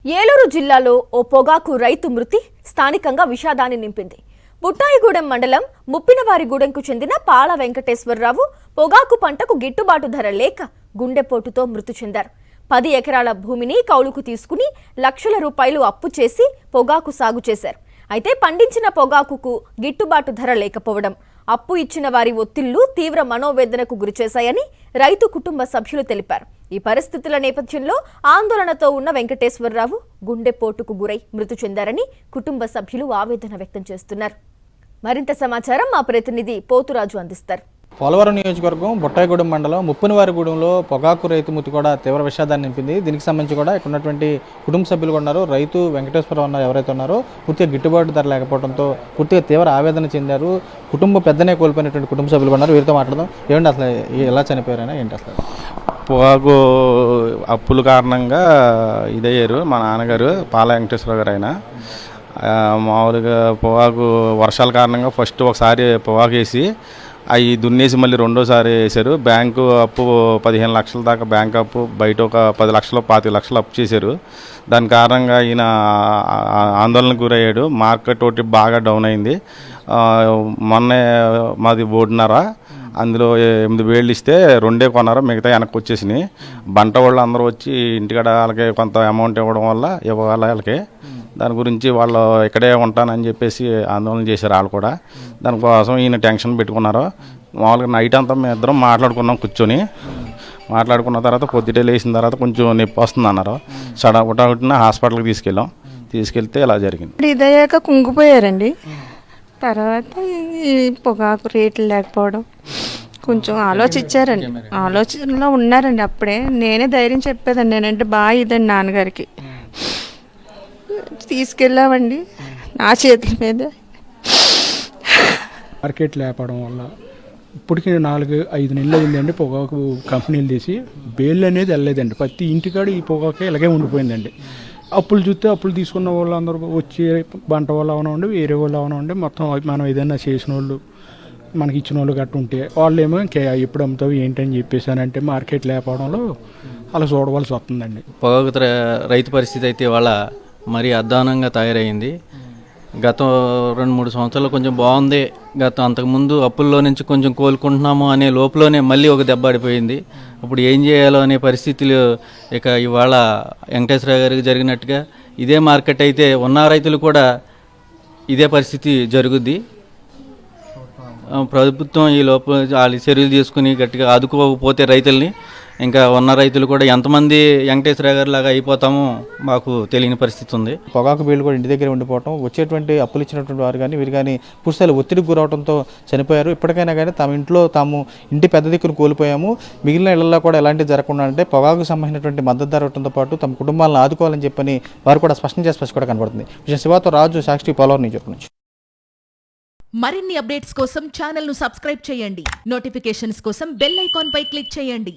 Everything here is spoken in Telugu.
ఏలూరు జిల్లాలో ఓ పొగాకు రైతు మృతి స్థానికంగా విషాదాన్ని నింపింది. బుట్టాయిగూడెం మండలం ముప్పినవారిగూడెంకు చెందిన పాల వెంకటేశ్వరరావు పొగాకు పంటకు గిట్టుబాటు ధర లేక గుండెపోటుతో మృతి చెందారు. 10 ఎకరాల భూమిని కౌలుకు తీసుకుని లక్షల రూపాయలు అప్పు చేసి పొగాకు సాగు చేశారు. అయితే పండించిన పొగాకుకు గిట్టుబాటు ధర లేకపోవడం, అప్పు ఇచ్చిన వారి ఒత్తిళ్లు తీవ్ర మనోవేదనకు గురిచేశాయని రైతు కుటుంబ సభ్యులు తెలిపారు. ఈ పరిస్థితుల నేపథ్యంలో ఆందోళనతో ఉన్న వెంకటేశ్వరరావు గుండెపోటుకు గురై మృతి చెందారని కుటుంబ సభ్యులు ఆవేదన వ్యక్తం చేస్తున్నారు. మరింత సమాచారం మా ప్రతినిధి పోతురాజు అందిస్తారు. పోలవరం నియోజకవర్గం బుట్టాయిగూడెం మండలం ముప్పినవారిగూడెంలో పొగాకు రైతు మృతి కూడా తీవ్ర విషాదాన్ని నింపింది. దీనికి సంబంధించి కూడా ఇక్కడ ఉన్నటువంటి కుటుంబ సభ్యులు ఉన్నారు. రైతు వెంకటేశ్వరరావు అన్న ఎవరైతే ఉన్నారో పూర్తిగా గిట్టుబాటు ధర లేకపోవడంతో పూర్తిగా తీవ్ర ఆవేదన చెందారు. కుటుంబ పెద్దనే కోల్పోయినటువంటి కుటుంబ సభ్యులు ఉన్నారు. వీరితో మాట్లాడదాం. ఏమంటే అసలు ఎలా చనిపోయారైనా ఏంటి అసలు? పొగాకు అప్పుల కారణంగా ఇదయ్యారు మా నాన్నగారు పాల వెంకటేశ్వరరావు గారు. ఆయన మామూలుగా పొగాకు వర్షాల కారణంగా ఫస్ట్ ఒకసారి పొగాకు వేసి అవి దున్నేసి మళ్ళీ రెండోసారి వేశారు. బ్యాంకు అప్పు 15 లక్షల దాకా బ్యాంక్ అప్పు, బయట ఒక 10 లక్షలు 25 లక్షలు అప్పు చేశారు. దాని కారణంగా ఈయన ఆందోళనకు గురయ్యాడు. మార్కెట్ ఒకటి బాగా డౌన్ అయింది. మొన్నే మాది 3.5, అందులో 8,000 ఇస్తే 2 కొన్నారు, మిగతా వెనక్కి వచ్చేసినాయి. బంట వాళ్ళు అందరూ వచ్చి ఇంటికాడ వాళ్ళకి కొంత అమౌంట్ ఇవ్వడం వల్ల ఇవ్వాలి వాళ్ళకి. దాని గురించి వాళ్ళు ఇక్కడే ఉంటానని చెప్పేసి ఆందోళన చేశారు వాళ్ళు కూడా. దానికోసం ఈయన టెన్షన్ పెట్టుకున్నారు. మామూలుగా నైట్ అంతా మేము ఇద్దరం మాట్లాడుకున్నాం కూర్చొని. మాట్లాడుకున్న తర్వాత పొద్దుటే లేచిన తర్వాత కొంచెం నొప్పి వస్తుంది అన్నారు. సడన్ హాస్పిటల్కి తీసుకెళ్తే ఇలా జరిగింది. ఇదయ్యాక కుంగిపోయారండి. తర్వాత ఈ పొగాకు రేట్లు లేకపోవడం కొంచెం ఆలోచించారండి. ఆలోచనలో ఉన్నారండి. అప్పుడే నేనే ధైర్యం చెప్పేదండి. నేనంటే బాగా ఇదండి నాన్నగారికి. తీసుకెళ్ళామండి నా చేతుల మీద. మార్కెట్ లేపడం వల్ల ఇప్పటికీ 4-5 నెలలు అయిందండి పొగాకు కంపెనీలు తీసి. బేల్ అనేది వెళ్ళలేదండి. ప్రతి ఇంటికాడ ఈ పొగాకే ఇలాగే ఉండిపోయిందండి. అప్పులు చూస్తే అప్పులు తీసుకున్న వాళ్ళు అందరూ వచ్చి బంట వాళ్ళు అవనండి, వేరే వాళ్ళు అవనండి, మొత్తం మనం ఏదైనా చేసిన వాళ్ళు మనకి ఇచ్చిన వాళ్ళు గట్టు ఉంటే వాళ్ళు ఏమో ఇంకా ఎప్పుడు అమ్ముతావు ఏంటని చెప్పేసానంటే మార్కెట్ లేకపోవడంలో అలా చూడవలసి వస్తుందండి. పొగాకు రైతు పరిస్థితి అయితే వాళ్ళ మరీ అధ్వానంగా తయారైంది. గత 2-3 సంవత్సరాలు కొంచెం బాగుంది. అంతకుముందు అప్పుల్లో నుంచి కొంచెం కోలుకుంటున్నాము అనే లోపలనే మళ్ళీ ఒక దెబ్బ పడిపోయింది. ఇప్పుడు ఏం చేయాలో అనే పరిస్థితులు ఇక ఇవాళ వెంకటేశ్వర గారికి జరిగినట్టుగా ఇదే మార్కెట్ అయితే ఉన్న రైతులు కూడా ఇదే పరిస్థితి జరుగుద్ది. ప్రభుత్వం ఈ లోపల వాళ్ళు చర్యలు తీసుకుని గట్టిగా ఆదుకోకపోతే రైతుల్ని, ఇంకా ఉన్న రైతులు కూడా ఎంతమంది వెంకటేశ్వర గారి లాగా అయిపోతామో మాకు తెలియని పరిస్థితి ఉంది. పొగాకు బీళ్ళు కూడా ఇంటి దగ్గర ఉండిపోవటం, వచ్చేటువంటి అప్పులు ఇచ్చినటువంటి వారు కానీ వీరు కానీ పూర్తిస్థాయిలో ఒత్తిడికి గురవడంతో చనిపోయారు. ఇప్పటికైనా కానీ తమ ఇంట్లో తాము ఇంటి పెద్ద దిక్కును కోల్పోయాము, మిగిలిన ఇళ్లలో కూడా ఎలాంటివి జరగకుండా అంటే పొగాకు సంబంధించినటువంటి మద్దతు ధర ఇవ్వడంతో పాటు తమ కుటుంబాలను ఆదుకోవాలని చెప్పని వారు కూడా స్పష్టం కూడా కనబడుతుంది. శివాతో రాజు, సాక్షి, పోలవరం నియోజకవర్గం నుంచి. మరిన్ని అప్డేట్స్ కోసం ఛానల్ ను సబ్స్క్రైబ్ చేయండి. నోటిఫికేషన్స్ కోసం బెల్ ఐకాన్ పై క్లిక్ చేయండి.